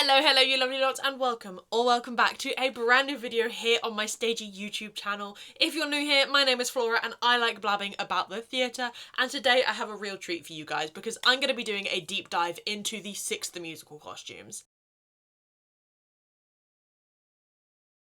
Hello you lovely lots, and welcome back to a brand new video here on my stagey YouTube channel. If you're new here, my name is Flora and I like blabbing about the theatre, and today I have a real treat for you guys because I'm going to be doing a deep dive into the 6th musical costumes.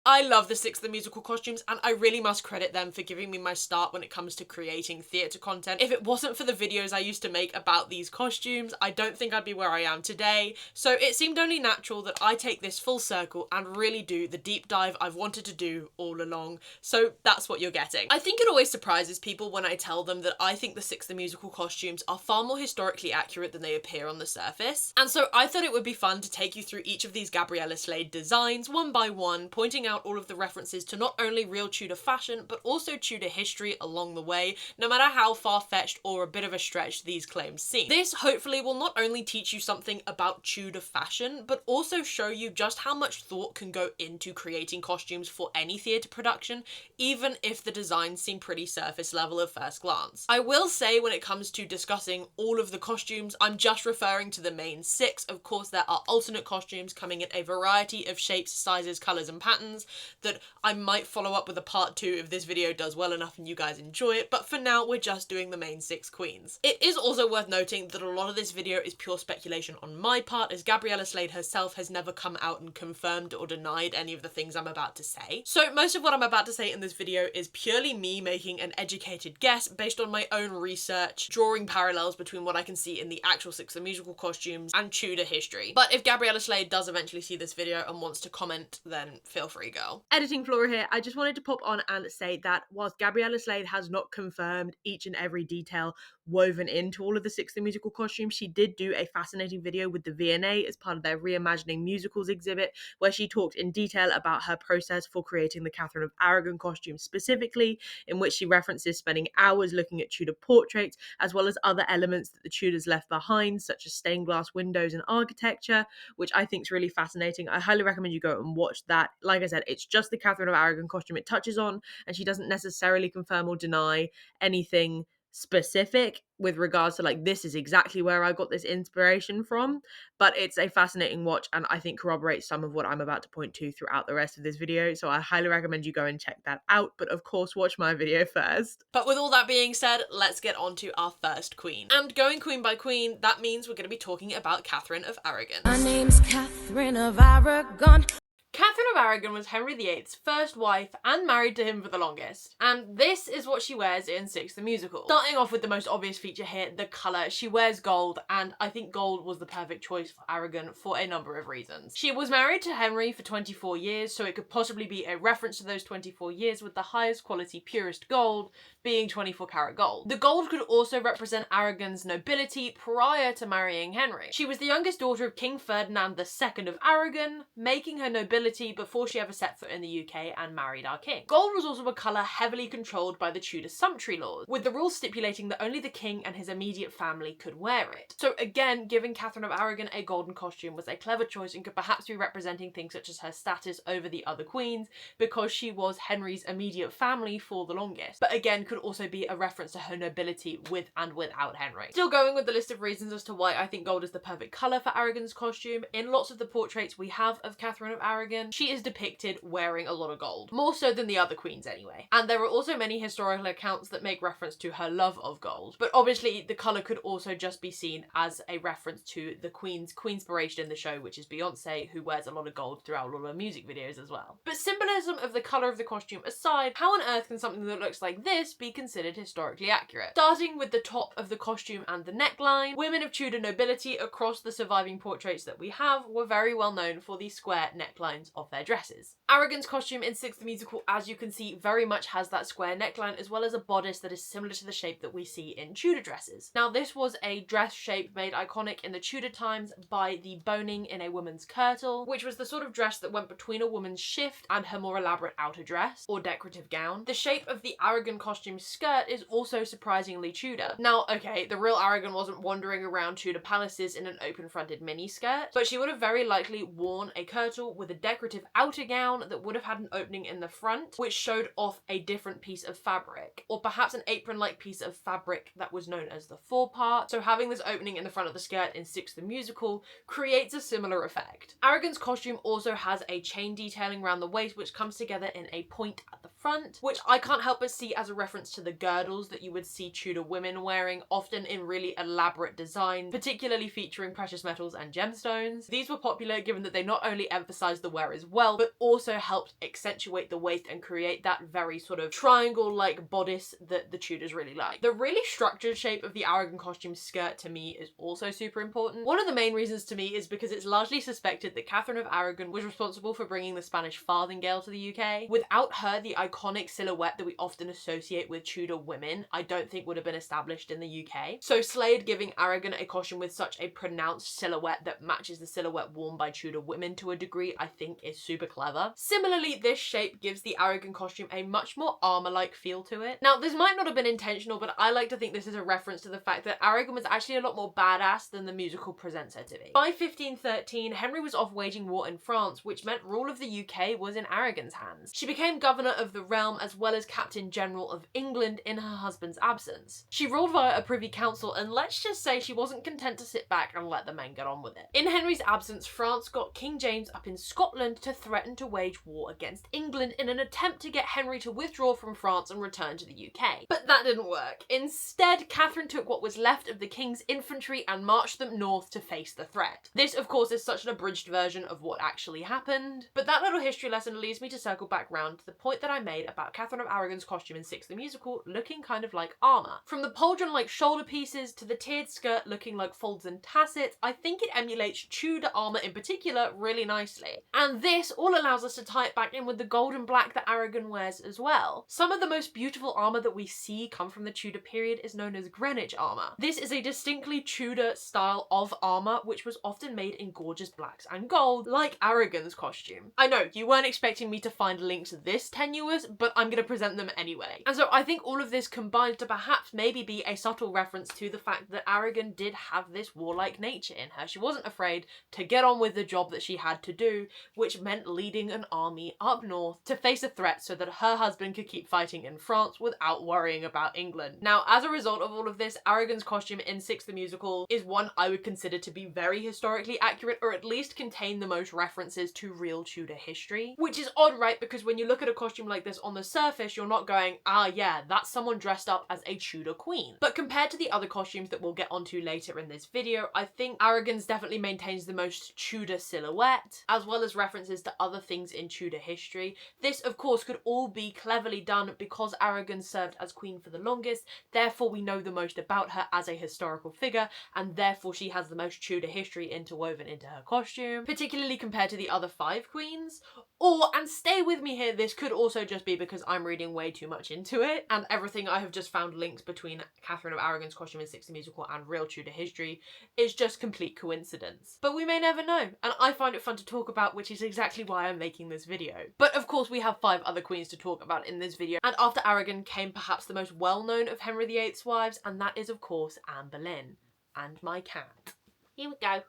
I love the 6th musical costumes, and I really must credit them for giving me my start when it comes to creating theatre content. If it wasn't for the videos I used to make about these costumes, I don't think I'd be where I am today. So it seemed only natural that I take this full circle and really do the deep dive I've wanted to do all along. So that's what you're getting. I think it always surprises people when I tell them that I think the 6th musical costumes are far more historically accurate than they appear on the surface. And so I thought it would be fun to take you through each of these Gabriella Slade designs one by one, pointing out all of the references to not only real Tudor fashion, but also Tudor history along the way, no matter how far-fetched or a bit of a stretch these claims seem. This hopefully will not only teach you something about Tudor fashion, but also show you just how much thought can go into creating costumes for any theatre production, even if the designs seem pretty surface level at first glance. I will say when it comes to discussing all of the costumes, I'm just referring to the main 6. Of course, there are alternate costumes coming in a variety of shapes, sizes, colours and patterns that I might follow up with a part 2 if this video does well enough and you guys enjoy it, but for now we're just doing the main 6 queens. It is also worth noting that a lot of this video is pure speculation on my part, as Gabriella Slade herself has never come out and confirmed or denied any of the things I'm about to say. So most of what I'm about to say in this video is purely me making an educated guess based on my own research, drawing parallels between what I can see in the actual 6th musical costumes and Tudor history. But if Gabriella Slade does eventually see this video and wants to comment, then feel free, girl. Editing Flora here. I just wanted to pop on and say that whilst Gabriella Slade has not confirmed each and every detail woven into all of the 6th musical costumes, she did do a fascinating video with the V&A as part of their Reimagining Musicals exhibit, where she talked in detail about her process for creating the Catherine of Aragon costume specifically, in which she references spending hours looking at Tudor portraits, as well as other elements that the Tudors left behind, such as stained glass windows and architecture, which I think is really fascinating. I highly recommend you go and watch that. Like I said, it's just the Catherine of Aragon costume it touches on, and she doesn't necessarily confirm or deny anything specific with regards to like, this is exactly where I got this inspiration from, but it's a fascinating watch and I think corroborates some of what I'm about to point to throughout the rest of this video, so I highly recommend you go and check that out, but of course watch my video first. But with all that being said, let's get on to our first queen. And going queen by queen, that means we're going to be talking about Katherine of Aragon. My name's Katherine of Aragon. Katherine of Aragon was Henry VIII's first wife and married to him for the longest. And this is what she wears in 6th musical. Starting off with the most obvious feature here, the colour. She wears gold, and I think gold was the perfect choice for Aragon for a number of reasons. She was married to Henry for 24 years, so it could possibly be a reference to those 24 years, with the highest quality, purest gold being 24 karat gold. The gold could also represent Aragon's nobility prior to marrying Henry. She was the youngest daughter of King Ferdinand II of Aragon, making her nobility before she ever set foot in the UK and married our king. Gold was also a colour heavily controlled by the Tudor sumptuary laws, with the rules stipulating that only the king and his immediate family could wear it. So again, giving Katherine of Aragon a golden costume was a clever choice and could perhaps be representing things such as her status over the other queens, because she was Henry's immediate family for the longest, but again could also be a reference to her nobility with and without Henry. Still going with the list of reasons as to why I think gold is the perfect colour for Aragon's costume, in lots of the portraits we have of Katherine of Aragon, she is depicted wearing a lot of gold, more so than the other queens anyway. And there are also many historical accounts that make reference to her love of gold, but obviously the colour could also just be seen as a reference to the queen's queenspiration in the show, which is Beyonce, who wears a lot of gold throughout a lot of her music videos as well. But symbolism of the colour of the costume aside, how on earth can something that looks like this be considered historically accurate? Starting with the top of the costume and the neckline, women of Tudor nobility across the surviving portraits that we have were very well known for the square necklines of their dresses. Aragon's costume in 6th musical, as you can see, very much has that square neckline, as well as a bodice that is similar to the shape that we see in Tudor dresses. Now, this was a dress shape made iconic in the Tudor times by the boning in a woman's kirtle, which was the sort of dress that went between a woman's shift and her more elaborate outer dress or decorative gown. The shape of the Aragon costume skirt is also surprisingly Tudor. Now, okay, the real Aragon wasn't wandering around Tudor palaces in an open-fronted mini skirt, but she would have very likely worn a kirtle with a decorative decorative outer gown that would have had an opening in the front, which showed off a different piece of fabric, or perhaps an apron-like piece of fabric that was known as the forepart. So having this opening in the front of the skirt in Six the Musical creates a similar effect. Aragon's costume also has a chain detailing around the waist, which comes together in a point at the front, which I can't help but see as a reference to the girdles that you would see Tudor women wearing, often in really elaborate designs, particularly featuring precious metals and gemstones. These were popular given that they not only emphasized the wearer's wealth, but also helped accentuate the waist and create that very sort of triangle-like bodice that the Tudors really like. The really structured shape of the Aragon costume skirt to me is also super important. One of the main reasons to me is because it's largely suspected that Catherine of Aragon was responsible for bringing the Spanish farthingale to the UK. Without her, the iconic silhouette that we often associate with Tudor women, I don't think would have been established in the UK. So Slade giving Aragon a costume with such a pronounced silhouette that matches the silhouette worn by Tudor women to a degree, I think is super clever. Similarly, this shape gives the Aragon costume a much more armor-like feel to it. Now, this might not have been intentional, but I like to think this is a reference to the fact that Aragon was actually a lot more badass than the musical presents her to be. By 1513, Henry was off waging war in France, which meant rule of the UK was in Aragon's hands. She became governor of the realm as well as Captain General of England in her husband's absence. She ruled via a privy council, and let's just say she wasn't content to sit back and let the men get on with it. In Henry's absence, France got King James up in Scotland to threaten to wage war against England in an attempt to get Henry to withdraw from France and return to the UK. But that didn't work. Instead, Catherine took what was left of the king's infantry and marched them north to face the threat. This, of course, is such an abridged version of what actually happened, but that little history lesson leads me to circle back round to the point that I made about Catherine of Aragon's costume in Six the Musical looking kind of like armour. From the pauldron-like shoulder pieces to the tiered skirt looking like folds and tassets, I think it emulates Tudor armour in particular really nicely. And this all allows us to tie it back in with the gold and black that Aragon wears as well. Some of the most beautiful armour that we see come from the Tudor period is known as Greenwich armour. This is a distinctly Tudor style of armour which was often made in gorgeous blacks and gold, like Aragon's costume. I know, you weren't expecting me to find links this tenuous, but I'm going to present them anyway. And so I think all of this combines to perhaps maybe be a subtle reference to the fact that Aragon did have this warlike nature in her. She wasn't afraid to get on with the job that she had to do, which meant leading an army up north to face a threat so that her husband could keep fighting in France without worrying about England. Now, as a result of all of this, Aragon's costume in Six the Musical is one I would consider to be very historically accurate, or at least contain the most references to real Tudor history. Which is odd, right? Because when you look at a costume like this on the surface, you're not going, ah yeah, that's someone dressed up as a Tudor queen. But compared to the other costumes that we'll get onto later in this video, I think Aragon's definitely maintains the most Tudor silhouette, as well as references to other things in Tudor history. This, of course, could all be cleverly done because Aragon served as queen for the longest, therefore we know the most about her as a historical figure, and therefore she has the most Tudor history interwoven into her costume, particularly compared to the other 5 queens. Or, and stay with me here, this could also just be because I'm reading way too much into it, and everything I have just found links between Catherine of Aragon's costume in Six the Musical and real Tudor history is just complete coincidence. But we may never know, and I find it fun to talk about, which is exactly why I'm making this video. But of course we have 5 other queens to talk about in this video, and after Aragon came perhaps the most well-known of Henry VIII's wives, and that is of course Anne Boleyn. And my cat. Here we go.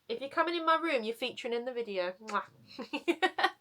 If you're coming in my room, you're featuring in the video. Mwah.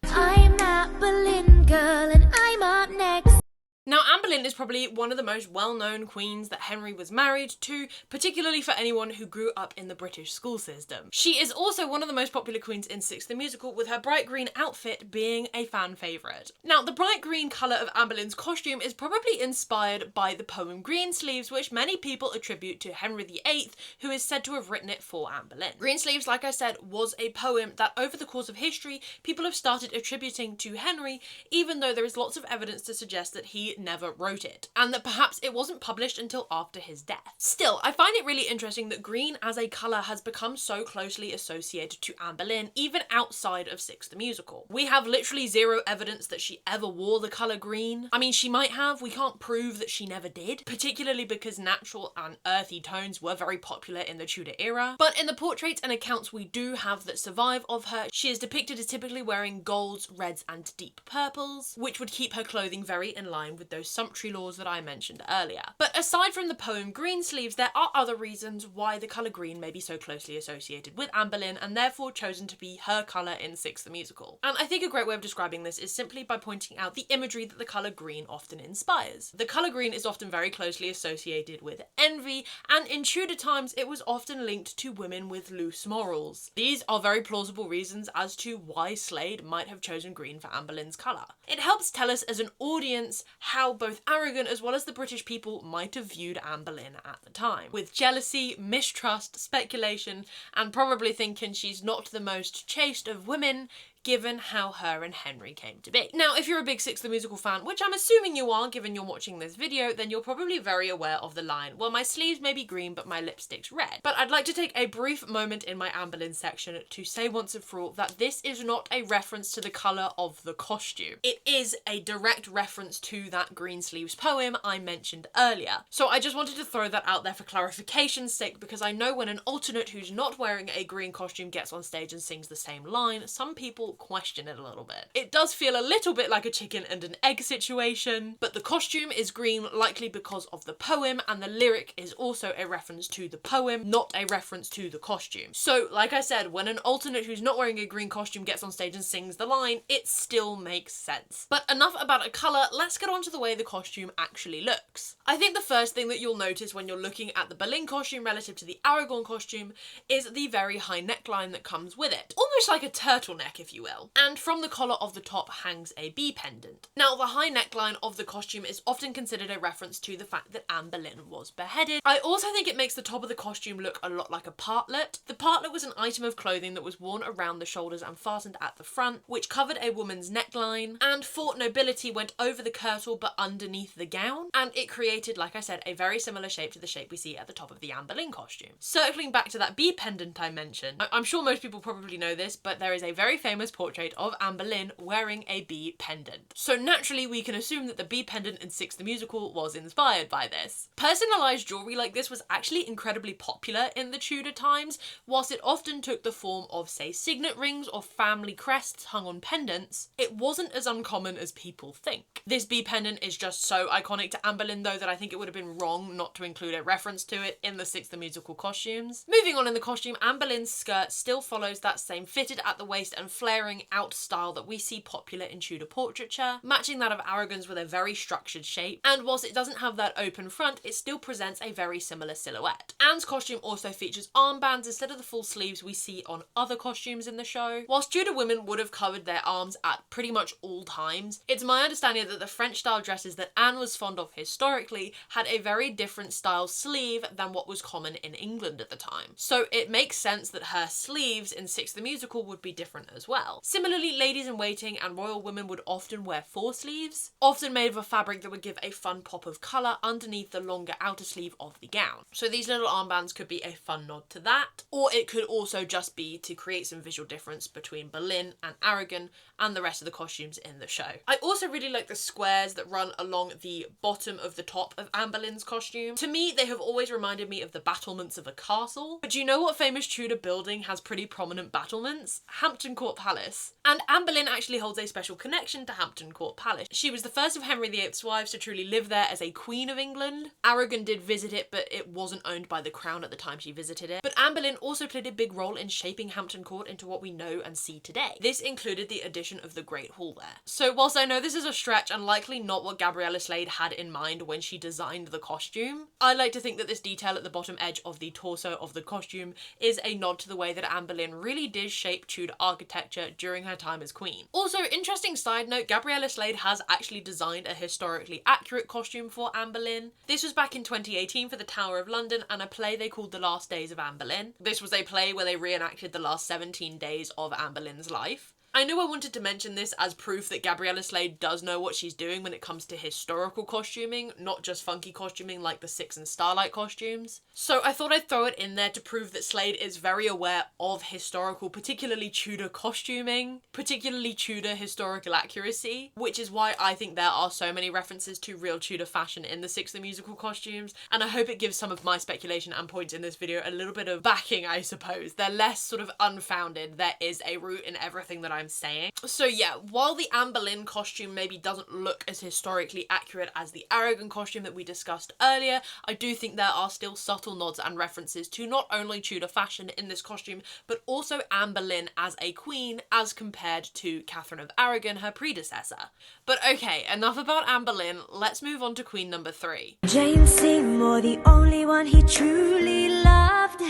I'm that Boleyn girl and I'm up next. Now, Anne Boleyn is probably one of the most well-known queens that Henry was married to, particularly for anyone who grew up in the British school system. She is also one of the most popular queens in Six the Musical, with her bright green outfit being a fan favourite. Now, the bright green colour of Anne Boleyn's costume is probably inspired by the poem Greensleeves, which many people attribute to Henry VIII, who is said to have written it for Anne Boleyn. Greensleeves, like I said, was a poem that over the course of history, people have started attributing to Henry, even though there is lots of evidence to suggest that he never wrote it, and that perhaps it wasn't published until after his death. Still, I find it really interesting that green as a colour has become so closely associated to Anne Boleyn, even outside of Six the Musical. We have literally zero evidence that she ever wore the colour green. I mean, she might have, we can't prove that she never did, particularly because natural and earthy tones were very popular in the Tudor era. But in the portraits and accounts we do have that survive of her, she is depicted as typically wearing golds, reds and deep purples, which would keep her clothing very in line with those sumptuary laws that I mentioned earlier. But aside from the poem Greensleeves, there are other reasons why the colour green may be so closely associated with Anne Boleyn and therefore chosen to be her colour in Six the Musical. And I think a great way of describing this is simply by pointing out the imagery that the colour green often inspires. The colour green is often very closely associated with envy, and in Tudor times it was often linked to women with loose morals. These are very plausible reasons as to why Slade might have chosen green for Anne Boleyn's colour. It helps tell us as an audience how both Aragon as well as the British people might have viewed Anne Boleyn at the time, with jealousy, mistrust, speculation, and probably thinking she's not the most chaste of women, given how her and Henry came to be. Now, if you're a big Six the Musical fan, which I'm assuming you are given you're watching this video, then you're probably very aware of the line, well, my sleeves may be green, but my lipstick's red. But I'd like to take a brief moment in my Anne Boleyn section to say once and for all that this is not a reference to the colour of the costume. It is a direct reference to that Greensleeves poem I mentioned earlier. So I just wanted to throw that out there for clarification's sake, because I know when an alternate who's not wearing a green costume gets on stage and sings the same line, some people question it a little bit. It does feel a little bit like a chicken and an egg situation, but the costume is green likely because of the poem, and the lyric is also a reference to the poem, not a reference to the costume. So, like I said, when an alternate who's not wearing a green costume gets on stage and sings the line, it still makes sense. But enough about a colour, let's get on to the way the costume actually looks. I think the first thing that you'll notice when you're looking at the Boleyn costume relative to the Aragon costume is the very high neckline that comes with it. Almost like a turtleneck, if you will. And from the collar of the top hangs a bee pendant. Now, the high neckline of the costume is often considered a reference to the fact that Anne Boleyn was beheaded. I also think it makes the top of the costume look a lot like a partlet. The partlet was an item of clothing that was worn around the shoulders and fastened at the front, which covered a woman's neckline, and for nobility went over the kirtle but underneath the gown, and it created, like I said, a very similar shape to the shape we see at the top of the Anne Boleyn costume. Circling back to that bee pendant I mentioned, I'm sure most people probably know this, but there is a very famous portrait of Anne Boleyn wearing a bee pendant. So naturally we can assume that the bee pendant in Six the Musical was inspired by this. Personalised jewellery like this was actually incredibly popular in the Tudor times, whilst it often took the form of, say, signet rings or family crests hung on pendants. It wasn't as uncommon as people think. This bee pendant is just so iconic to Anne Boleyn though that I think it would have been wrong not to include a reference to it in the Six the Musical costumes. Moving on in the costume, Anne Boleyn's skirt still follows that same fitted at the waist and flaring out style that we see popular in Tudor portraiture, matching that of Aragon's with a very structured shape, and whilst it doesn't have that open front, it still presents a very similar silhouette. Anne's costume also features armbands instead of the full sleeves we see on other costumes in the show. Whilst Tudor women would have covered their arms at pretty much all times, it's my understanding that the French style dresses that Anne was fond of historically had a very different style sleeve than what was common in England at the time. So it makes sense that her sleeves in Six the Musical would be different as well. Similarly, ladies in waiting and royal women would often wear four sleeves, often made of a fabric that would give a fun pop of colour underneath the longer outer sleeve of the gown. So these little armbands could be a fun nod to that, or it could also just be to create some visual difference between Boleyn and Aragon and the rest of the costumes in the show. I also really like the squares that run along the bottom of the top of Anne Boleyn's costume. To me, they have always reminded me of the battlements of a castle. But do you know what famous Tudor building has pretty prominent battlements? Hampton Court Palace. And Anne Boleyn actually holds a special connection to Hampton Court Palace. She was the first of Henry VIII's wives to truly live there as a Queen of England. Aragon did visit it, but it wasn't owned by the Crown at the time she visited it. But Anne Boleyn also played a big role in shaping Hampton Court into what we know and see today. This included the addition of the Great Hall there. So whilst I know this is a stretch and likely not what Gabriella Slade had in mind when she designed the costume, I like to think that this detail at the bottom edge of the torso of the costume is a nod to the way that Anne Boleyn really did shape Tudor architecture during her time as Queen. Also, interesting side note, Gabriella Slade has actually designed a historically accurate costume for Anne Boleyn. This was back in 2018 for the Tower of London and a play they called The Last Days of Anne Boleyn. This was a play where they reenacted the last 17 days of Anne Boleyn's life. I knew I wanted to mention this as proof that Gabriella Slade does know what she's doing when it comes to historical costuming, not just funky costuming like the Six and Starlight costumes. So I thought I'd throw it in there to prove that Slade is very aware of historical, particularly Tudor costuming, particularly Tudor historical accuracy, which is why I think there are so many references to real Tudor fashion in the Six the Musical costumes, and I hope it gives some of my speculation and points in this video a little bit of backing, I suppose. They're less sort of unfounded. There is a root in everything that I I'm saying. So yeah, while the Anne Boleyn costume maybe doesn't look as historically accurate as the Aragon costume that we discussed earlier, I do think there are still subtle nods and references to not only Tudor fashion in this costume, but also Anne Boleyn as a queen as compared to Catherine of Aragon, her predecessor. But okay, enough about Anne Boleyn, let's move on to queen number 3. Jane Seymour, the only one he truly loved.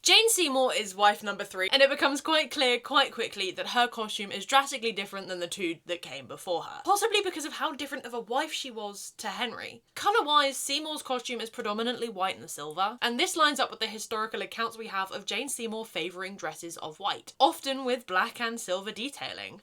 Jane Seymour is wife number 3, and it becomes quite clear quite quickly that her costume is drastically different than the two that came before her. Possibly because of how different of a wife she was to Henry. Colour-wise, Seymour's costume is predominantly white and silver, and this lines up with the historical accounts we have of Jane Seymour favouring dresses of white, often with black and silver detailing.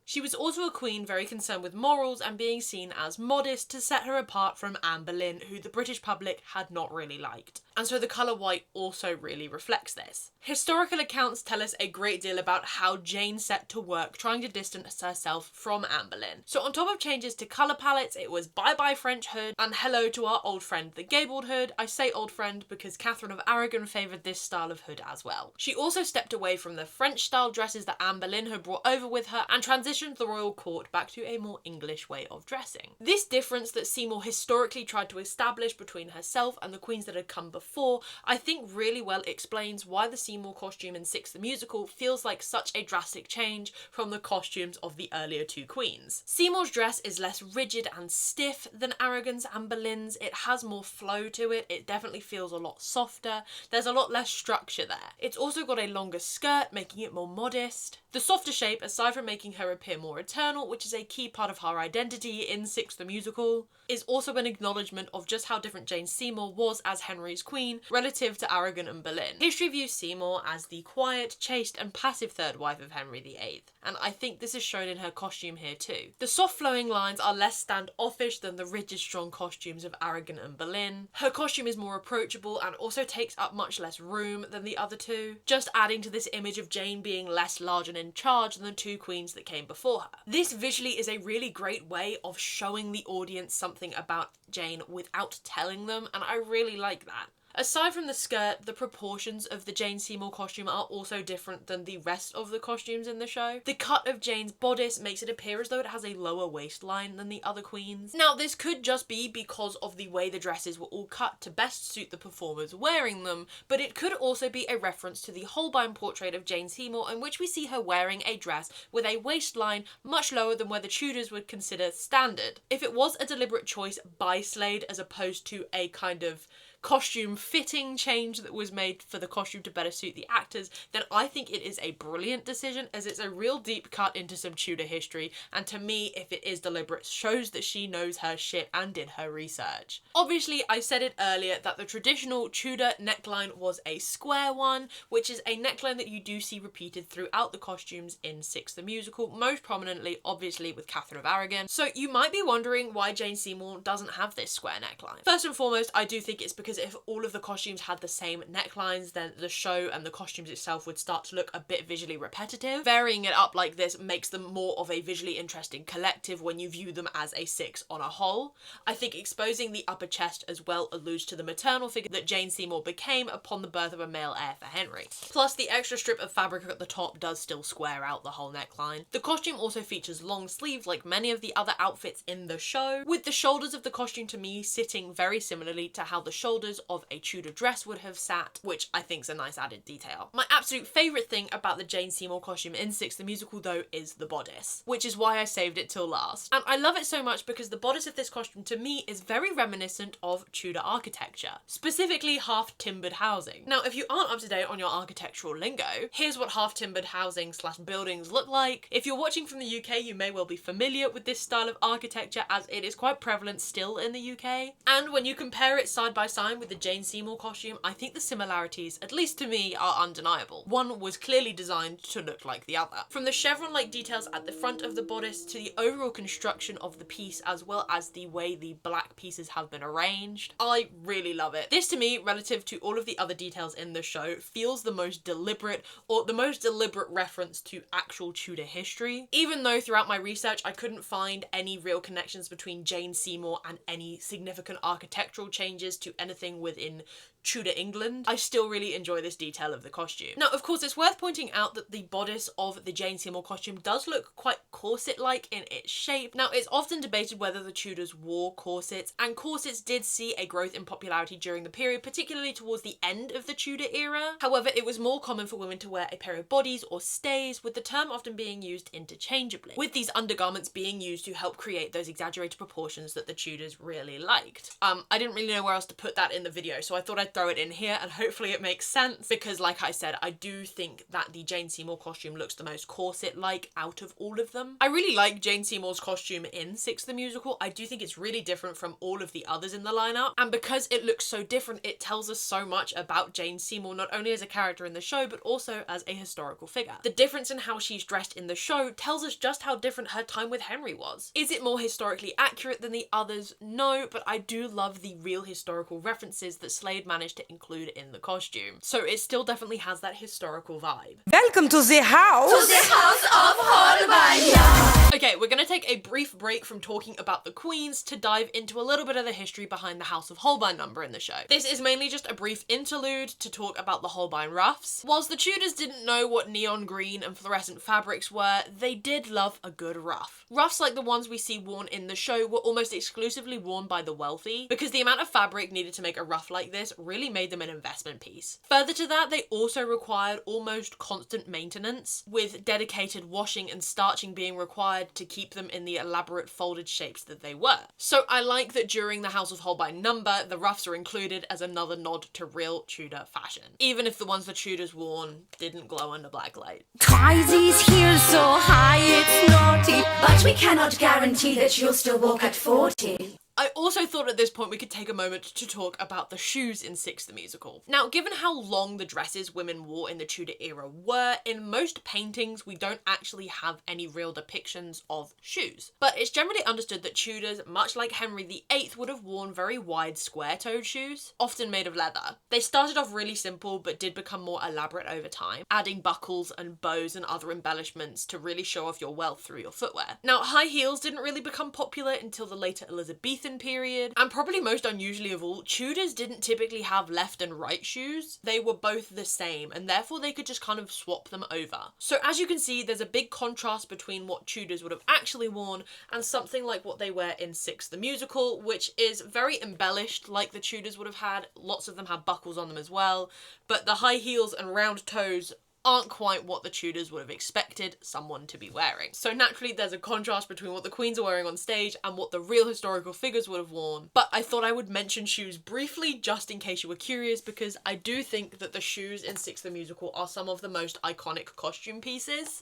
She was also a queen very concerned with morals and being seen as modest to set her apart from Anne Boleyn, who the British public had not really liked. And so the colour white also really reflects this. Historical accounts tell us a great deal about how Jane set to work trying to distance herself from Anne Boleyn. So on top of changes to colour palettes, it was bye-bye French hood and hello to our old friend the gabled hood. I say old friend because Catherine of Aragon favoured this style of hood as well. She also stepped away from the French style dresses that Anne Boleyn had brought over with her and transitioned the royal court back to a more English way of dressing. This difference that Seymour historically tried to establish between herself and the queens that had come before, I think really well explains why the Seymour costume in Six the Musical feels like such a drastic change from the costumes of the earlier two queens. Seymour's dress is less rigid and stiff than Aragon's and Boleyn's. It has more flow to it. It definitely feels a lot softer. There's a lot less structure there. It's also got a longer skirt, making it more modest. The softer shape, aside from making her appear more eternal, which is a key part of her identity in Six the Musical, is also an acknowledgement of just how different Jane Seymour was as Henry's queen relative to Aragon and Boleyn. History views Seymour as the quiet, chaste and passive third wife of Henry VIII, and I think this is shown in her costume here too. The soft flowing lines are less standoffish than the rigid strong costumes of Aragon and Boleyn. Her costume is more approachable and also takes up much less room than the other two, just adding to this image of Jane being less large and in charge than the two queens that came before her. This visually is a really great way of showing the audience something about Jane without telling them, and I really like that. Aside from the skirt, the proportions of the Jane Seymour costume are also different than the rest of the costumes in the show. The cut of Jane's bodice makes it appear as though it has a lower waistline than the other queens. Now, this could just be because of the way the dresses were all cut to best suit the performers wearing them, but it could also be a reference to the Holbein portrait of Jane Seymour in which we see her wearing a dress with a waistline much lower than where the Tudors would consider standard. If it was a deliberate choice by Slade as opposed to a kind of costume fitting change that was made for the costume to better suit the actors, then I think it is a brilliant decision, as it's a real deep cut into some Tudor history, and to me, if it is deliberate, shows that she knows her shit and did her research. Obviously, I said it earlier that the traditional Tudor neckline was a square one, which is a neckline that you do see repeated throughout the costumes in Six the Musical, most prominently obviously with Catherine of Aragon. So you might be wondering why Jane Seymour doesn't have this square neckline. First and foremost, I do think it's because if all of the costumes had the same necklines, then the show and the costumes itself would start to look a bit visually repetitive. Varying it up like this makes them more of a visually interesting collective when you view them as a six on a whole. I think exposing the upper chest as well alludes to the maternal figure that Jane Seymour became upon the birth of a male heir for Henry. Plus, the extra strip of fabric at the top does still square out the whole neckline. The costume also features long sleeves like many of the other outfits in the show, with the shoulders of the costume to me sitting very similarly to how the shoulders of a Tudor dress would have sat, which I think is a nice added detail. My absolute favourite thing about the Jane Seymour costume in Six the Musical though is the bodice, which is why I saved it till last. And I love it so much because the bodice of this costume to me is very reminiscent of Tudor architecture, specifically half-timbered housing. Now, if you aren't up to date on your architectural lingo, here's what half-timbered housing / buildings look like. If you're watching from the UK, you may well be familiar with this style of architecture as it is quite prevalent still in the UK. And when you compare it side by side with the Jane Seymour costume, I think the similarities, at least to me, are undeniable. One was clearly designed to look like the other. From the chevron-like details at the front of the bodice to the overall construction of the piece, as well as the way the black pieces have been arranged, I really love it. This to me, relative to all of the other details in the show, feels the most deliberate, or the most deliberate reference to actual Tudor history. Even though throughout my research I couldn't find any real connections between Jane Seymour and any significant architectural changes to anything within Tudor England, I still really enjoy this detail of the costume. Now, of course, it's worth pointing out that the bodice of the Jane Seymour costume does look quite corset-like in its shape. Now, it's often debated whether the Tudors wore corsets, and corsets did see a growth in popularity during the period, particularly towards the end of the Tudor era. However, it was more common for women to wear a pair of bodies or stays, with the term often being used interchangeably, with these undergarments being used to help create those exaggerated proportions that the Tudors really liked. I didn't really know where else to put that in the video, so I thought I'd throw it in here and hopefully it makes sense, because like I said, I do think that the Jane Seymour costume looks the most corset-like out of all of them. I really like Jane Seymour's costume in Six the Musical. I do think it's really different from all of the others in the lineup, and because it looks so different, it tells us so much about Jane Seymour, not only as a character in the show, but also as a historical figure. The difference in how she's dressed in the show tells us just how different her time with Henry was. Is it more historically accurate than the others? No, but I do love the real historical references that Slade managed to include in the costume. So it still definitely has that historical vibe. Welcome to the house! To the house of Holbein. Okay, we're gonna take a brief break from talking about the queens to dive into a little bit of the history behind the House of Holbein number in the show. This is mainly just a brief interlude to talk about the Holbein ruffs. Whilst the Tudors didn't know what neon green and fluorescent fabrics were, they did love a good ruff. Ruffs like the ones we see worn in the show were almost exclusively worn by the wealthy, because the amount of fabric needed to make a ruff like this really made them an investment piece. Further to that, they also required almost constant maintenance, with dedicated washing and starching being required to keep them in the elaborate folded shapes that they were. So I like that during the House of Holbein number, the ruffs are included as another nod to real Tudor fashion, even if the ones the Tudors worn didn't glow under black light. Try these heels so high it's naughty, but we cannot guarantee that you'll still walk at 40. I also thought at this point we could take a moment to talk about the shoes in Six the Musical. Now, given how long the dresses women wore in the Tudor era were, in most paintings we don't actually have any real depictions of shoes. But it's generally understood that Tudors, much like Henry VIII, would have worn very wide square-toed shoes, often made of leather. They started off really simple but did become more elaborate over time, adding buckles and bows and other embellishments to really show off your wealth through your footwear. Now, high heels didn't really become popular until the later Elizabethan period, and probably most unusually of all, Tudors didn't typically have left and right shoes. They were both the same, and therefore they could just kind of swap them over. So as you can see, there's a big contrast between what Tudors would have actually worn and something like what they wear in Six the Musical, which is very embellished like the Tudors would have had. Lots of them have buckles on them as well, but the high heels and round toes aren't quite what the Tudors would have expected someone to be wearing. So naturally there's a contrast between what the queens are wearing on stage and what the real historical figures would have worn. But I thought I would mention shoes briefly just in case you were curious, because I do think that the shoes in Six the Musical are some of the most iconic costume pieces.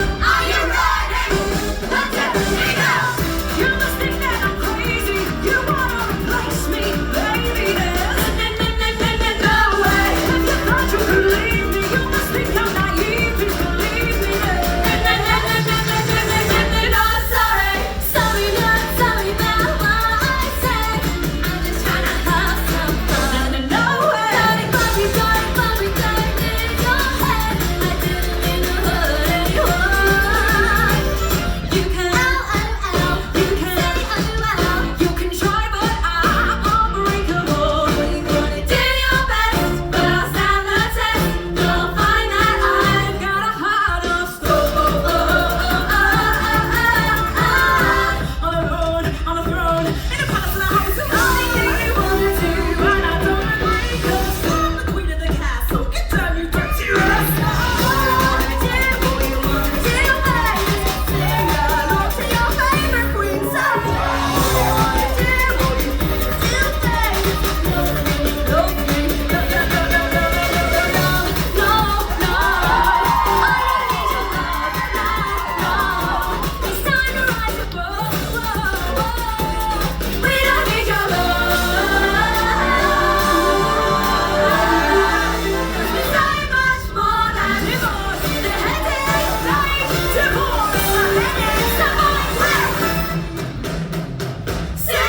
Are you ready? Let's everything go! You must think that I'm crazy. You wanna replace me, baby. No way. If you thought you could leave me, you must think I'm naive. Please believe me. No, sorry. Sorry, not sorry about what I said. I'm just trying to have some fun. No way. Sorry, but we don't need your head. I didn't mean to hurt anyone. You can you can say you can try, but I'm unbreakable. You wanna do your best, but I'll stand the test. You'll find that I've got a heart of stone. On a road, on a throne, in a palace and a house. Anything you wanna do, and I don't agree, 'cause I'm the queen of the castle. Get down, you dirty rascal. What you wanna do, baby? Sing along to your favorite queen song. What you wanna do, baby? Love me, love me, no, no, no, no, no, no, no, no, no, no. I don't need your love, no, no. It's time to rise above. We don't need your love. 'Cause we're so much more than divorce. The headache, like divorce. My headache's so sick.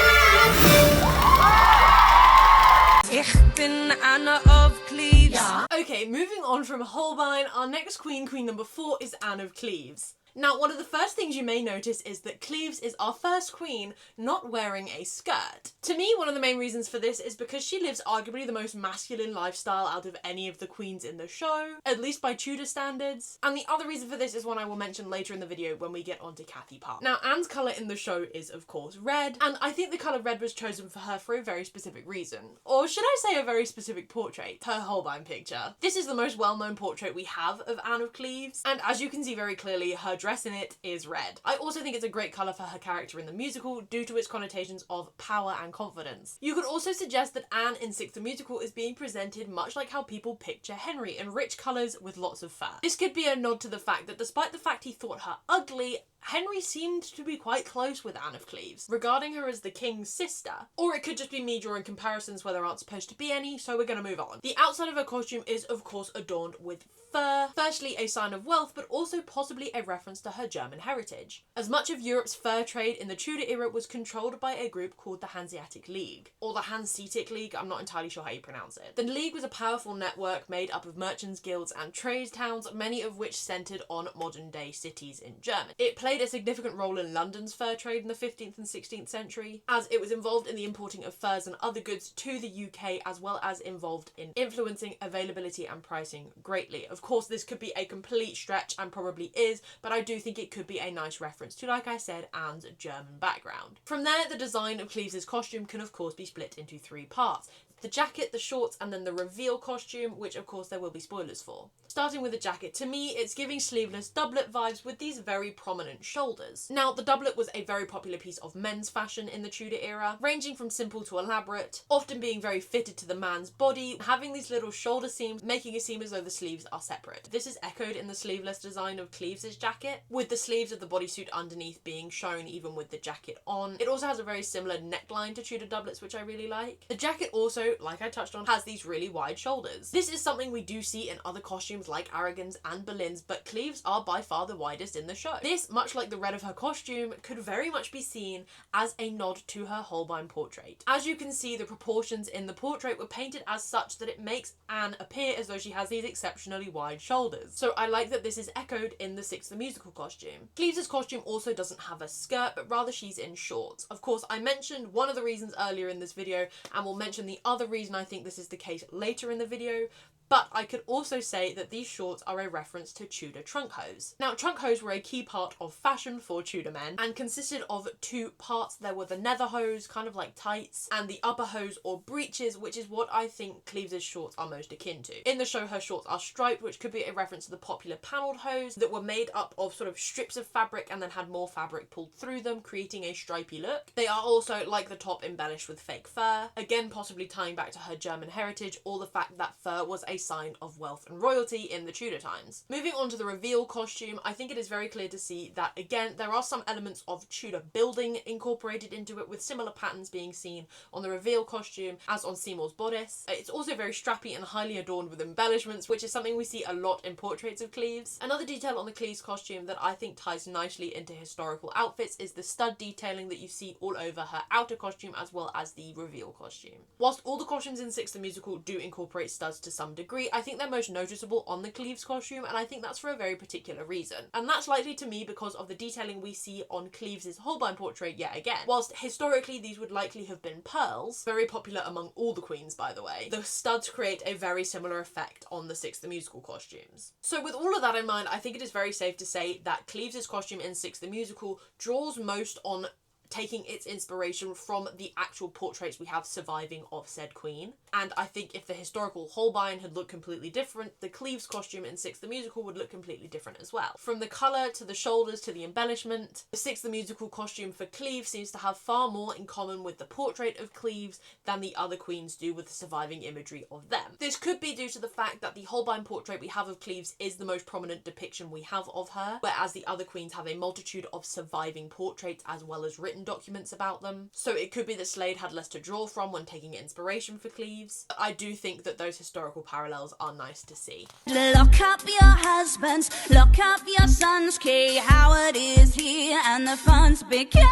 Ich bin Anna of Cleves. Okay, moving on from Holbein, our next queen, queen number 4, is Anne of Cleves. Now, one of the first things you may notice is that Cleves is our first queen not wearing a skirt. To me, one of the main reasons for this is because she lives arguably the most masculine lifestyle out of any of the queens in the show, at least by Tudor standards. And the other reason for this is one I will mention later in the video when we get onto Kathy Parr. Now, Anne's colour in the show is, of course, red, and I think the colour red was chosen for her for a very specific reason. Or should I say a very specific portrait? Her Holbein picture. This is the most well-known portrait we have of Anne of Cleves, and as you can see very clearly, her dress in it is red. I also think it's a great colour for her character in the musical due to its connotations of power and confidence. You could also suggest that Anne in Six the Musical is being presented much like how people picture Henry, in rich colours with lots of fur. This could be a nod to the fact that despite the fact he thought her ugly, Henry seemed to be quite close with Anne of Cleves, regarding her as the king's sister. Or it could just be me drawing comparisons where there aren't supposed to be any, so we're gonna move on. The outside of her costume is of course adorned with fur, firstly a sign of wealth, but also possibly a reference to her German heritage. As much of Europe's fur trade in the Tudor era was controlled by a group called the Hanseatic League, or the Hanseatic League, I'm not entirely sure how you pronounce it. The League was a powerful network made up of merchants, guilds and trade towns, many of which centred on modern day cities in Germany. It played a significant role in London's fur trade in the 15th and 16th century, as it was involved in the importing of furs and other goods to the UK, as well as involved in influencing availability and pricing greatly. Of course, this could be a complete stretch and probably is, but I do think it could be a nice reference to, like I said, Anne's German background. From there, the design of Cleves' costume can of course be split into three parts. The jacket, the shorts, and then the reveal costume, which of course there will be spoilers for. Starting with the jacket, to me it's giving sleeveless doublet vibes with these very prominent shoulders. Now, the doublet was a very popular piece of men's fashion in the Tudor era, ranging from simple to elaborate, often being very fitted to the man's body, having these little shoulder seams, making it seem as though the sleeves are separate. This is echoed in the sleeveless design of Cleves' jacket, with the sleeves of the bodysuit underneath being shown even with the jacket on. It also has a very similar neckline to Tudor doublets, which I really like. The jacket also, like I touched on, has these really wide shoulders. This is something we do see in other costumes like Aragon's and Boleyn's, but Cleves are by far the widest in the show. This, much like the red of her costume, could very much be seen as a nod to her Holbein portrait. As you can see, the proportions in the portrait were painted as such that it makes Anne appear as though she has these exceptionally wide shoulders. So I like that this is echoed in the Six the Musical costume. Cleves' costume also doesn't have a skirt, but rather she's in shorts. Of course, I mentioned one of the reasons earlier in this video, and will mention the other reason I think this is the case later in the video, but I could also say that these shorts are a reference to Tudor trunk hose. Now, trunk hose were a key part of fashion for Tudor men and consisted of two parts. There were the nether hose, kind of like tights, and the upper hose or breeches, which is what I think Cleves' shorts are most akin to. In the show, her shorts are striped, which could be a reference to the popular panelled hose that were made up of sort of strips of fabric and then had more fabric pulled through them, creating a stripy look. They are also, like the top, embellished with fake fur, again possibly tying back to her German heritage or the fact that fur was a sign of wealth and royalty in the Tudor times. Moving on to the reveal costume, I think it is very clear to see that again there are some elements of Tudor building incorporated into it, with similar patterns being seen on the reveal costume as on Seymour's bodice. It's also very strappy and highly adorned with embellishments, which is something we see a lot in portraits of Cleves. Another detail on the Cleves costume that I think ties nicely into historical outfits is the stud detailing that you see all over her outer costume as well as the reveal costume. Whilst all the costumes in Six the Musical do incorporate studs to some degree, I think they're most noticeable on the Cleves costume, and I think that's for a very particular reason. And that's likely to me because of the detailing we see on Cleves' Holbein portrait yet again. Whilst historically these would likely have been pearls, very popular among all the queens by the way, the studs create a very similar effect on the Six the Musical costumes. So with all of that in mind, I think it is very safe to say that Cleves' costume in Six the Musical draws most on taking its inspiration from the actual portraits we have surviving of said queen. And I think if the historical Holbein had looked completely different, the Cleves costume in Six the Musical would look completely different as well. From the colour to the shoulders to the embellishment, the Six the Musical costume for Cleves seems to have far more in common with the portrait of Cleves than the other queens do with the surviving imagery of them. This could be due to the fact that the Holbein portrait we have of Cleves is the most prominent depiction we have of her, whereas the other queens have a multitude of surviving portraits as well as written documents about them. So it could be that Slade had less to draw from when taking inspiration for Cleves. But I do think that those historical parallels are nice to see. Lock up your husbands, lock up your sons. Kay Howard is here and the fun's begin.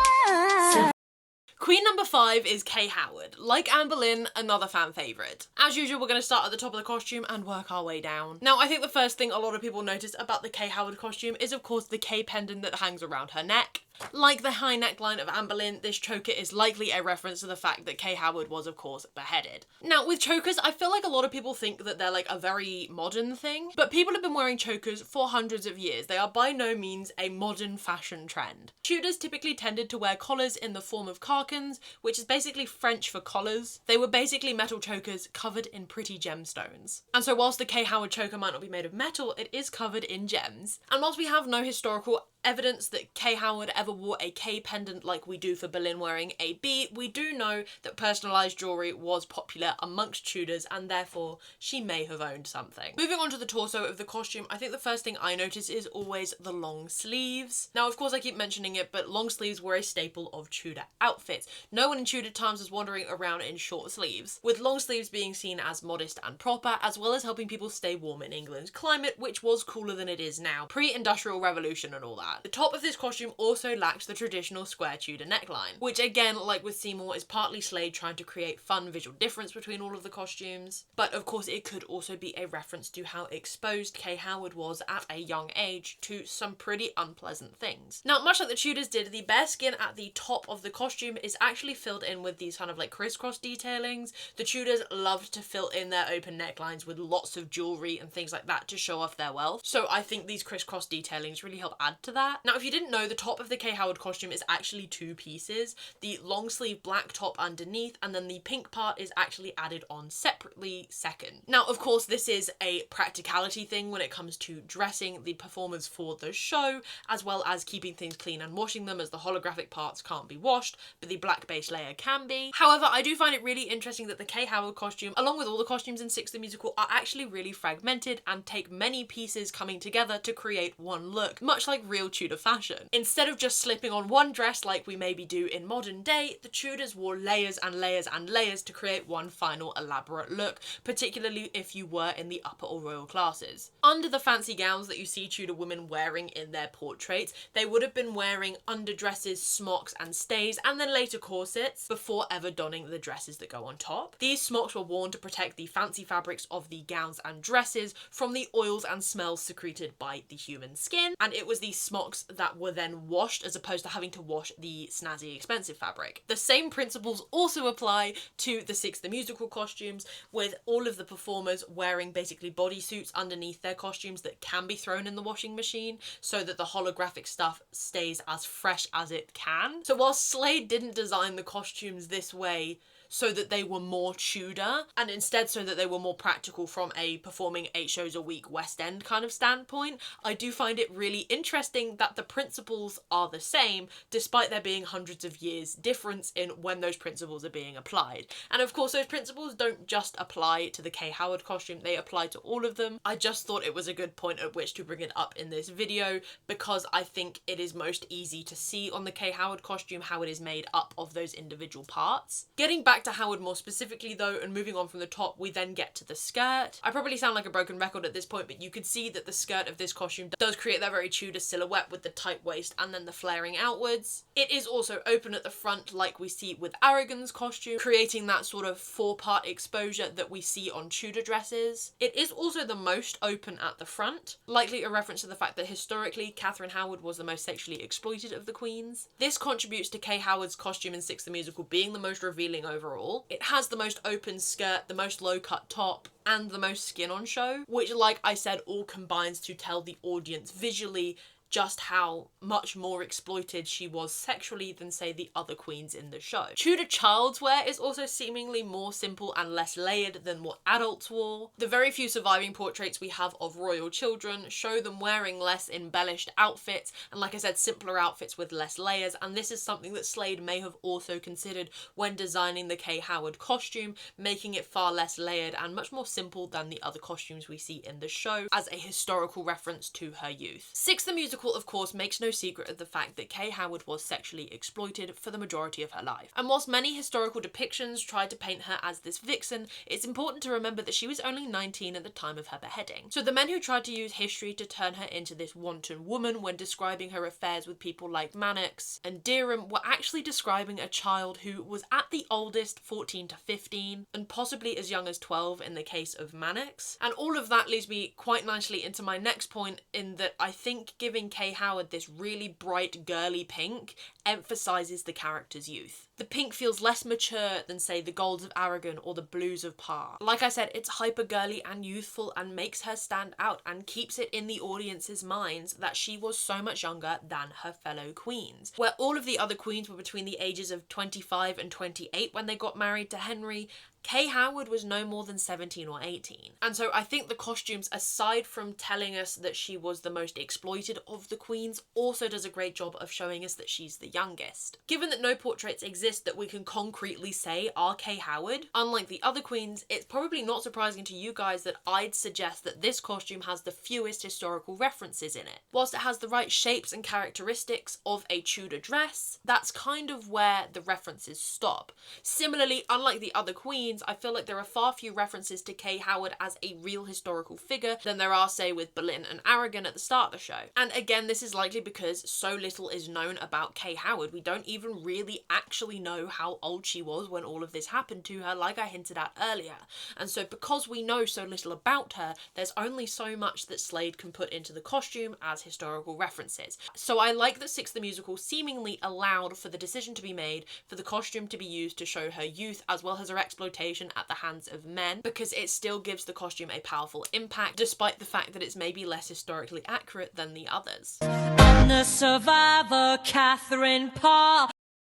Queen number 5 is Kay Howard. Like Anne Boleyn, another fan favourite. As usual, we're going to start at the top of the costume and work our way down. Now, I think the first thing a lot of people notice about the Kay Howard costume is, of course, the Kay pendant that hangs around her neck. Like the high neckline of Anne Boleyn, this choker is likely a reference to the fact that Kay Howard was, of course, beheaded. Now, with chokers, I feel like a lot of people think that they're like a very modern thing, but people have been wearing chokers for hundreds of years. They are by no means a modern fashion trend. Tudors typically tended to wear collars in the form of carcans, which is basically French for collars. They were basically metal chokers covered in pretty gemstones. And so whilst the Kay Howard choker might not be made of metal, it is covered in gems. And whilst we have no historical evidence that Kay Howard ever wore a Kay pendant like we do for Boleyn wearing a B, we do know that personalised jewellery was popular amongst Tudors and therefore she may have owned something. Moving on to the torso of the costume, I think the first thing I notice is always the long sleeves. Now, of course, I keep mentioning it, but long sleeves were a staple of Tudor outfits. No one in Tudor times was wandering around in short sleeves, with long sleeves being seen as modest and proper, as well as helping people stay warm in England's climate, which was cooler than it is now, pre-industrial revolution and all that. The top of this costume also lacks the traditional square Tudor neckline, which again, like with Seymour, is partly Slade trying to create fun visual difference between all of the costumes, but of course it could also be a reference to how exposed Kay Howard was at a young age to some pretty unpleasant things. Now, much like the Tudors did, the bare skin at the top of the costume is actually filled in with these kind of like crisscross detailings. The Tudors loved to fill in their open necklines with lots of jewellery and things like that to show off their wealth, so I think these crisscross detailings really help add to that. Now, if you didn't know, the top of the Kay Howard costume is actually two pieces. The long sleeve black top underneath, and then the pink part is actually added on separately second. Now, of course, this is a practicality thing when it comes to dressing the performers for the show, as well as keeping things clean and washing them, as the holographic parts can't be washed, but the black base layer can be. However, I do find it really interesting that the Kay Howard costume, along with all the costumes in Six the Musical, are actually really fragmented and take many pieces coming together to create one look, much like real Tudor fashion. Instead of just slipping on one dress like we maybe do in modern day, the Tudors wore layers and layers and layers to create one final elaborate look, particularly if you were in the upper or royal classes. Under the fancy gowns that you see Tudor women wearing in their portraits, they would have been wearing underdresses, smocks and stays, and then later corsets before ever donning the dresses that go on top. These smocks were worn to protect the fancy fabrics of the gowns and dresses from the oils and smells secreted by the human skin, and it was these smocks that were then washed as opposed to having to wash the snazzy expensive fabric. The same principles also apply to the Six the Musical costumes, with all of the performers wearing basically bodysuits underneath their costumes that can be thrown in the washing machine so that the holographic stuff stays as fresh as it can. So while Slade didn't design the costumes this way so that they were more Tudor, and instead so that they were more practical from a performing 8 shows a week West End kind of standpoint, I do find it really interesting that the principles are the same despite there being hundreds of years difference in when those principles are being applied. And of course those principles don't just apply to the Kay Howard costume, they apply to all of them. I just thought it was a good point at which to bring it up in this video because I think it is most easy to see on the Kay Howard costume how it is made up of those individual parts. Getting back to Howard more specifically though, and moving on from the top, we then get to the skirt. I probably sound like a broken record at this point, but you could see that the skirt of this costume does create that very Tudor silhouette with the tight waist and then the flaring outwards. It is also open at the front like we see with Aragon's costume, creating that sort of 4-part exposure that we see on Tudor dresses. It is also the most open at the front, likely a reference to the fact that historically Katherine Howard was the most sexually exploited of the queens. This contributes to Kay Howard's costume in Six the Musical being the most revealing overall. It has the most open skirt, the most low-cut top, and the most skin on show, which, like I said, all combines to tell the audience visually just how much more exploited she was sexually than, say, the other queens in the show. Tudor child's wear is also seemingly more simple and less layered than what adults wore. The very few surviving portraits we have of royal children show them wearing less embellished outfits, and like I said, simpler outfits with less layers, and this is something that Slade may have also considered when designing the Kay Howard costume, making it far less layered and much more simple than the other costumes we see in the show as a historical reference to her youth. Six the Musical musical, of course, makes no secret of the fact that Kay Howard was sexually exploited for the majority of her life. And whilst many historical depictions tried to paint her as this vixen, it's important to remember that she was only 19 at the time of her beheading. So the men who tried to use history to turn her into this wanton woman when describing her affairs with people like Manox and Derham were actually describing a child who was at the oldest 14 to 15 and possibly as young as 12 in the case of Manox. And all of that leads me quite nicely into my next point, in that I think giving Kay Howard this really bright girly pink emphasises the character's youth. The pink feels less mature than, say, the golds of Aragon or the blues of Parr. Like I said, it's hyper girly and youthful and makes her stand out and keeps it in the audience's minds that she was so much younger than her fellow queens. Where all of the other queens were between the ages of 25 and 28 when they got married to Henry, Kay Howard was no more than 17 or 18. And so I think the costumes, aside from telling us that she was the most exploited of the queens, also does a great job of showing us that she's the youngest. Given that no portraits exist that we can concretely say are Kay Howard, unlike the other queens, it's probably not surprising to you guys that I'd suggest that this costume has the fewest historical references in it. Whilst it has the right shapes and characteristics of a Tudor dress, that's kind of where the references stop. Similarly, unlike the other queens, I feel like there are far fewer references to Kay Howard as a real historical figure than there are, say, with Boleyn and Aragon at the start of the show. And again, this is likely because so little is known about Kay Howard. We don't even really actually know how old she was when all of this happened to her, like I hinted at earlier. And so because we know so little about her, there's only so much that Slade can put into the costume as historical references. So I like that Six the Musical seemingly allowed for the decision to be made for the costume to be used to show her youth as well as her exploitation at the hands of men, because it still gives the costume a powerful impact, despite the fact that it's maybe less historically accurate than the others. And the survivor, Katherine Parr.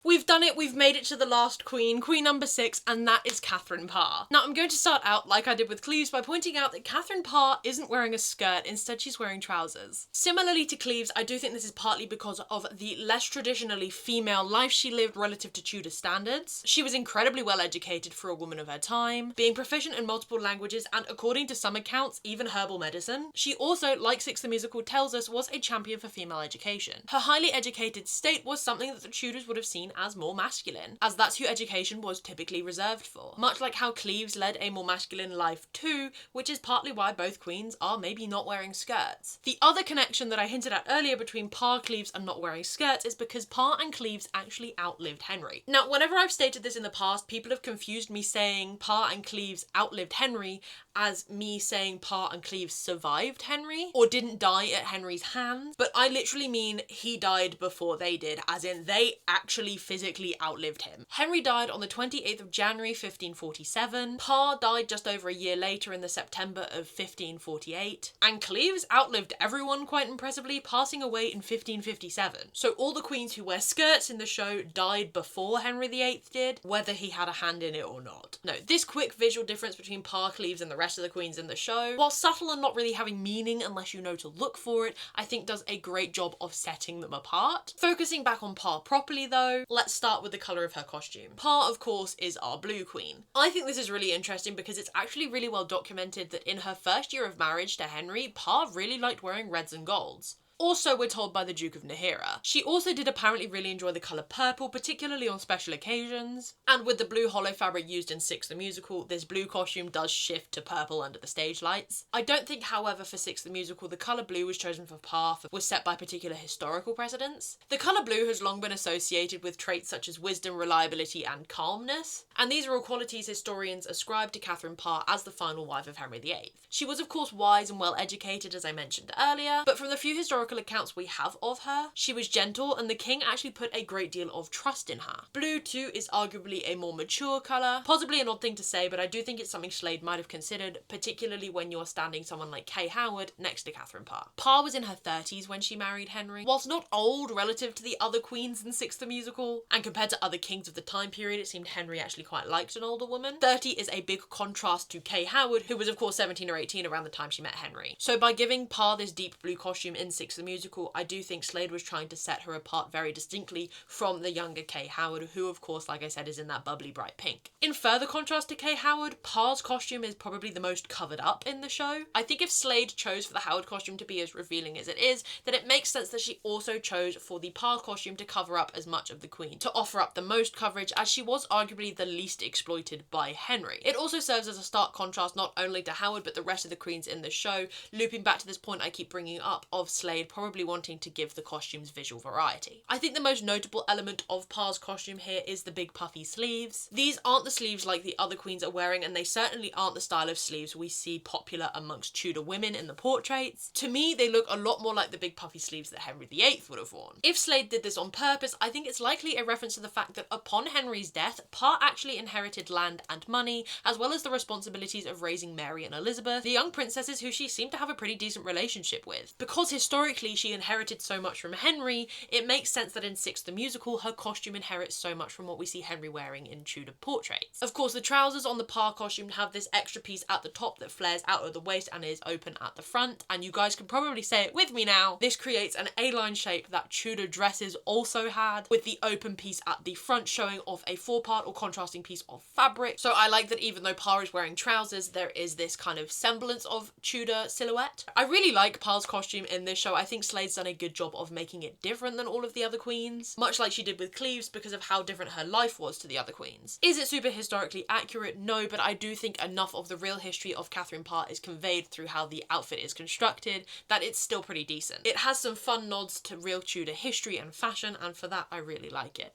We've done it, we've made it to the last queen, queen number 6, and that is Katherine Parr. Now I'm going to start out like I did with Cleves by pointing out that Katherine Parr isn't wearing a skirt, instead she's wearing trousers. Similarly to Cleves, I do think this is partly because of the less traditionally female life she lived relative to Tudor standards. She was incredibly well educated for a woman of her time, being proficient in multiple languages and, according to some accounts, even herbal medicine. She also, like Six the Musical tells us, was a champion for female education. Her highly educated state was something that the Tudors would have seen as more masculine, as that's who education was typically reserved for. Much like how Cleves led a more masculine life too, which is partly why both queens are maybe not wearing skirts. The other connection that I hinted at earlier between Parr, Cleves and not wearing skirts is because Parr and Cleves actually outlived Henry. Now, whenever I've stated this in the past, people have confused me saying Parr and Cleves outlived Henry as me saying Parr and Cleves survived Henry or didn't die at Henry's hands, but I literally mean he died before they did, as in they actually physically outlived him. Henry died on the 28th of January 1547, Parr died just over a year later in the September of 1548, and Cleves outlived everyone quite impressively, passing away in 1557. So all the queens who wear skirts in the show died before Henry VIII did, whether he had a hand in it or not. No, this quick visual difference between Parr, Cleves and the rest of the queens in the show, while subtle and not really having meaning unless you know to look for it, I think does a great job of setting them apart. Focusing back on Parr properly though, let's start with the colour of her costume. Parr, of course, is our blue queen. I think this is really interesting because it's actually really well documented that in her first year of marriage to Henry, Parr really liked wearing reds and golds. Also, we're told by the Duke of Nahira. She also did apparently really enjoy the colour purple, particularly on special occasions. And with the blue hollow fabric used in Six the Musical, this blue costume does shift to purple under the stage lights. I don't think, however, for Six the Musical, the colour blue was chosen for Parr was set by particular historical precedents. The colour blue has long been associated with traits such as wisdom, reliability and calmness. And these are all qualities historians ascribe to Katherine Parr as the final wife of Henry VIII. She was of course wise and well educated, as I mentioned earlier, but from the few historical accounts we have of her, she was gentle and the king actually put a great deal of trust in her. Blue too is arguably a more mature colour, possibly an odd thing to say, but I do think it's something Slade might have considered, particularly when you're standing someone like Kay Howard next to Katherine Parr. Parr was in her 30s when she married Henry. Whilst not old relative to the other queens in Six the Musical, and compared to other kings of the time period, it seemed Henry actually quite liked an older woman. 30 is a big contrast to Kay Howard, who was of course 17 or 18 around the time she met Henry. So by giving Parr this deep blue costume in Six Six the Musical, I do think Slade was trying to set her apart very distinctly from the younger Kay Howard, who of course, like I said, is in that bubbly bright pink. In further contrast to Kay Howard, Parr's costume is probably the most covered up in the show. I think if Slade chose for the Howard costume to be as revealing as it is, then it makes sense that she also chose for the Parr costume to cover up as much of the Queen, to offer up the most coverage, as she was arguably the least exploited by Henry. It also serves as a stark contrast not only to Howard but the rest of the queens in the show, looping back to this point I keep bringing up of Slade probably wanting to give the costumes visual variety. I think the most notable element of Parr's costume here is the big puffy sleeves. These aren't the sleeves like the other queens are wearing, and they certainly aren't the style of sleeves we see popular amongst Tudor women in the portraits. To me, they look a lot more like the big puffy sleeves that Henry VIII would have worn. If Slade did this on purpose, I think it's likely a reference to the fact that upon Henry's death, Parr actually inherited land and money, as well as the responsibilities of raising Mary and Elizabeth, the young princesses who she seemed to have a pretty decent relationship with. Because historically she inherited so much from Henry, it makes sense that in Six the Musical, her costume inherits so much from what we see Henry wearing in Tudor portraits. Of course, the trousers on the Parr costume have this extra piece at the top that flares out of the waist and is open at the front, and you guys can probably say it with me now, this creates an A-line shape that Tudor dresses also had, with the open piece at the front showing off a four-part or contrasting piece of fabric. So I like that even though Parr is wearing trousers, there is this kind of semblance of Tudor silhouette. I really like Parr's costume in this show. I think Slade's done a good job of making it different than all of the other queens, much like she did with Cleves because of how different her life was to the other queens. Is it super historically accurate? No, but I do think enough of the real history of Katherine Parr is conveyed through how the outfit is constructed that it's still pretty decent. It has some fun nods to real Tudor history and fashion, and for that I really like it.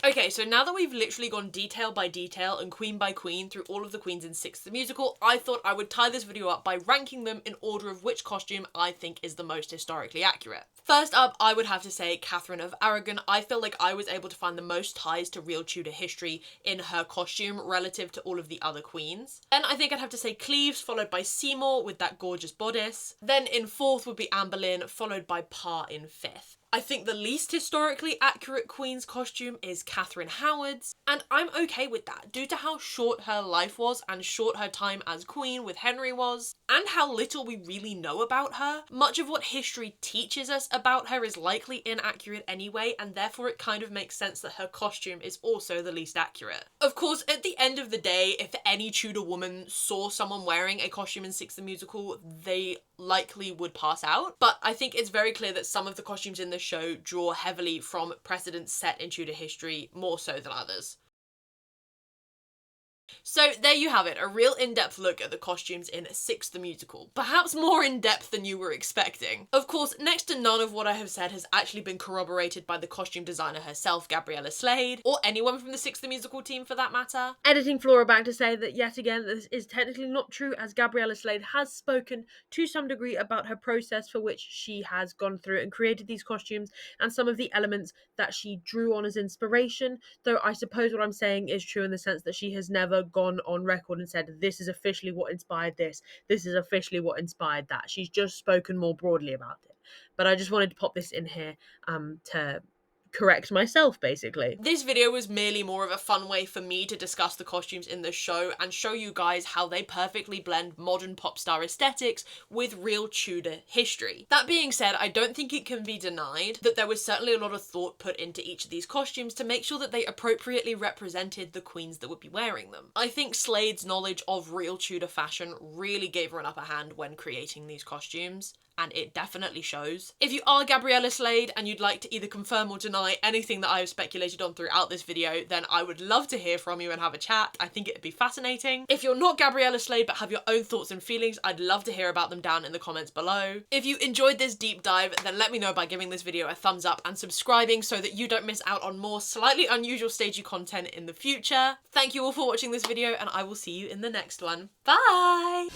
Okay, so now that we've literally gone detail by detail and queen by queen through all of the queens in Six the Musical, I thought I would tie this video up by ranking them in order of which costume I think is the most historically accurate. First up, I would have to say Katherine of Aragon. I feel like I was able to find the most ties to real Tudor history in her costume relative to all of the other queens. Then I think I'd have to say Cleves, followed by Seymour with that gorgeous bodice. Then in fourth would be Anne Boleyn, followed by Parr in fifth. I think the least historically accurate queen's costume is Katherine Howard's, and I'm okay with that due to how short her life was and short her time as queen with Henry was, and how little we really know about her. Much of what history teaches us about her is likely inaccurate anyway, and therefore it kind of makes sense that her costume is also the least accurate. Of course, at the end of the day, if any Tudor woman saw someone wearing a costume in Six the Musical, they likely would pass out, but I think it's very clear that some of the costumes in the show draw heavily from precedents set in Tudor history more so than others. So there you have it, a real in-depth look at the costumes in Six the Musical. Perhaps more in-depth than you were expecting. Of course, next to none of what I have said has actually been corroborated by the costume designer herself, Gabriella Slade, or anyone from the Six the Musical team for that matter. Editing Flora back to say that yet again this is technically not true, as Gabriella Slade has spoken to some degree about her process for which she has gone through and created these costumes and some of the elements that she drew on as inspiration, though I suppose what I'm saying is true in the sense that she has never gone on record and said this is officially what inspired this is officially what inspired that. She's just spoken more broadly about it. But I just wanted to pop this in here to correct myself, basically. This video was merely more of a fun way for me to discuss the costumes in the show and show you guys how they perfectly blend modern pop star aesthetics with real Tudor history. That being said, I don't think it can be denied that there was certainly a lot of thought put into each of these costumes to make sure that they appropriately represented the queens that would be wearing them. I think Slade's knowledge of real Tudor fashion really gave her an upper hand when creating these costumes, and it definitely shows. If you are Gabriella Slade and you'd like to either confirm or deny anything that I have speculated on throughout this video, then I would love to hear from you and have a chat. I think it'd be fascinating. If you're not Gabriella Slade but have your own thoughts and feelings, I'd love to hear about them down in the comments below. If you enjoyed this deep dive, then let me know by giving this video a thumbs up and subscribing so that you don't miss out on more slightly unusual stagey content in the future. Thank you all for watching this video, and I will see you in the next one. Bye!